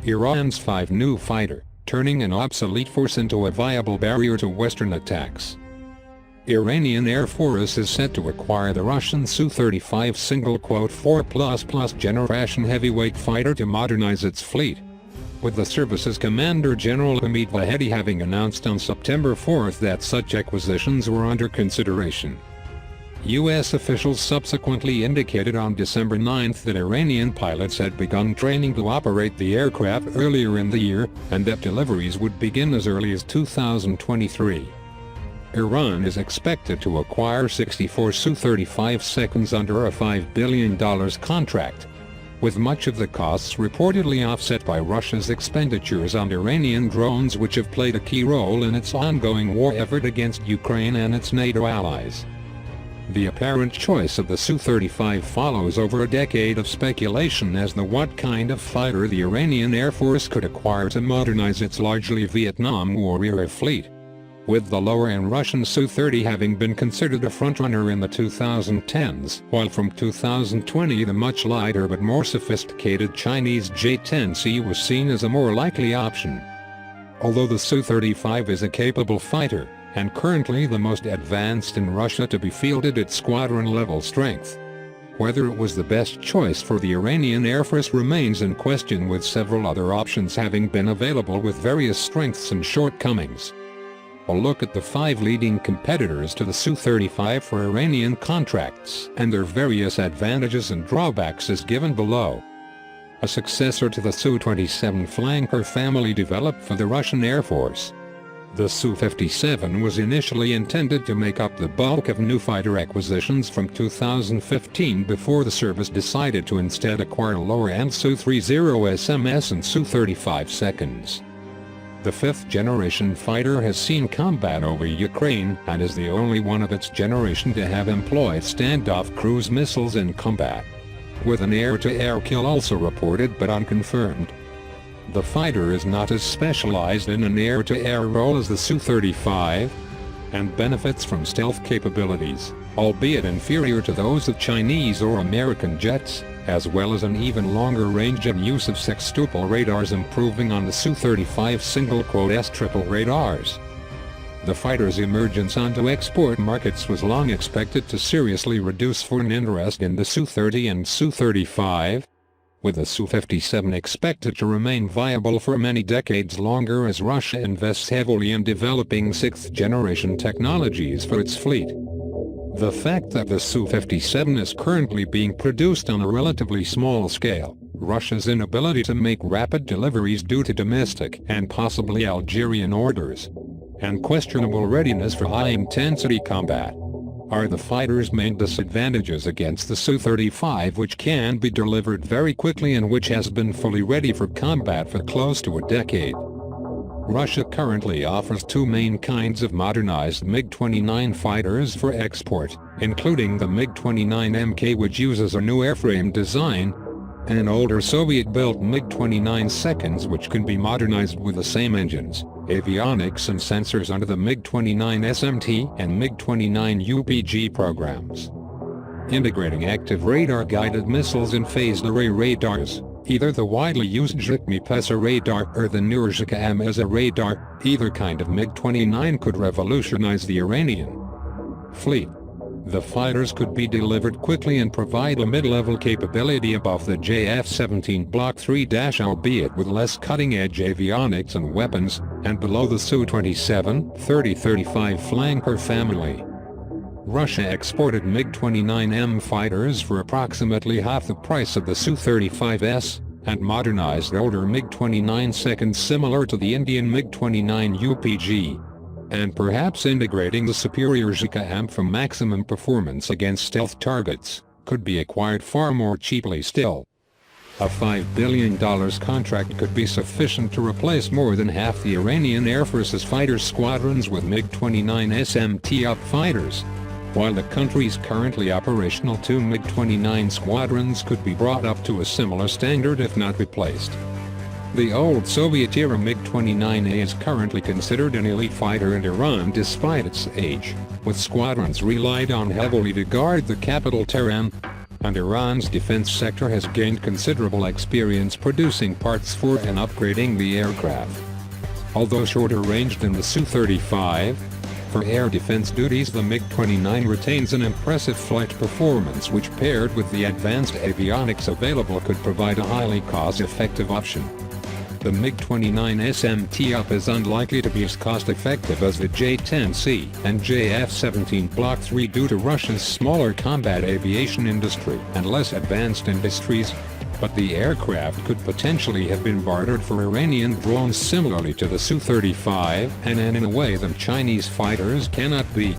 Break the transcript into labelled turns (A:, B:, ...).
A: Iran's 5 new fighter, turning an obsolete force into a viable barrier to Western attacks. Iranian Air Force is set to acquire the Russian Su-35 "4++ generation heavyweight fighter to modernize its fleet, with the service's Commander General Hamid Vahedi having announced on September 4 that such acquisitions were under consideration. U.S. officials subsequently indicated on December 9 that Iranian pilots had begun training to operate the aircraft earlier in the year, and that deliveries would begin as early as 2023. Iran is expected to acquire 64 Su-35 under a $5 billion contract, with much of the costs reportedly offset by Russia's expenditures on Iranian drones, which have played a key role in its ongoing war effort against Ukraine and its NATO allies. The apparent choice of the Su-35 follows over a decade of speculation as to what kind of fighter the Iranian Air Force could acquire to modernize its largely Vietnam War-era fleet, with the lower-end Russian Su-30 having been considered a frontrunner in the 2010s, while from 2020 the much lighter but more sophisticated Chinese J-10C was seen as a more likely option. Although the Su-35 is a capable fighter, and currently the most advanced in Russia to be fielded at squadron-level strength, whether it was the best choice for the Iranian Air Force remains in question, with several other options having been available with various strengths and shortcomings. A look at the 5 leading competitors to the Su-35 for Iranian contracts and their various advantages and drawbacks is given below. A successor to the Su-27 flanker family developed for the Russian Air Force, the Su-57 was initially intended to make up the bulk of new fighter acquisitions from 2015 before the service decided to instead acquire lower-end Su-30 SMS and Su-35. The 5th-generation fighter has seen combat over Ukraine and is the only one of its generation to have employed standoff cruise missiles in combat, with an air-to-air kill also reported but unconfirmed. The fighter is not as specialized in an air-to-air role as the Su-35, and benefits from stealth capabilities, albeit inferior to those of Chinese or American jets, as well as an even longer range and use of sextuple radars improving on the Su-35 "S" triple radars. The fighter's emergence onto export markets was long expected to seriously reduce foreign interest in the Su-30 and Su-35, with the Su-57 expected to remain viable for many decades longer as Russia invests heavily in developing 6th-generation technologies for its fleet. The fact that the Su-57 is currently being produced on a relatively small scale, Russia's inability to make rapid deliveries due to domestic and possibly Algerian orders, and questionable readiness for high-intensity combat, are the fighter's main disadvantages against the Su-35, which can be delivered very quickly and which has been fully ready for combat for close to a decade. Russia currently offers 2 main kinds of modernized MiG-29 fighters for export, including the MiG-29Mk, which uses a new airframe design, and older Soviet-built MiG-29 which can be modernized with the same engines, avionics and sensors under the MiG-29 SMT and MiG-29 UPG programs, integrating active radar-guided missiles in phased array radars, either the widely used Zhikmi-Pesa radar or the newer Zhika-Ameza radar. Either kind of MiG-29 could revolutionize the Iranian fleet. The fighters could be delivered quickly and provide a mid-level capability above the JF-17 Block 3-, albeit with less cutting-edge avionics and weapons, and below the Su-27, 30-35 flanker family. Russia exported MiG-29M fighters for approximately half the price of the Su-35S, and modernized older MiG-29 similar to the Indian MiG-29 UPG, and perhaps integrating the superior Zhika-AM for maximum performance against stealth targets, could be acquired far more cheaply still. A $5 billion contract could be sufficient to replace more than half the Iranian Air Force's fighter squadrons with MiG-29 SMT-up fighters, while the country's currently operational 2 MiG-29 squadrons could be brought up to a similar standard if not replaced. The old Soviet-era MiG-29A is currently considered an elite fighter in Iran despite its age, with squadrons relied on heavily to guard the capital Tehran, and Iran's defense sector has gained considerable experience producing parts for and upgrading the aircraft. Although shorter range than the Su-35, for air defense duties the MiG-29 retains an impressive flight performance which, paired with the advanced avionics available, could provide a highly cost-effective option. The MiG-29 SMT-UP is unlikely to be as cost-effective as the J-10C and JF-17 Block 3 due to Russia's smaller combat aviation industry and less advanced industries, but the aircraft could potentially have been bartered for Iranian drones similarly to the Su-35 and in a way that Chinese fighters cannot be.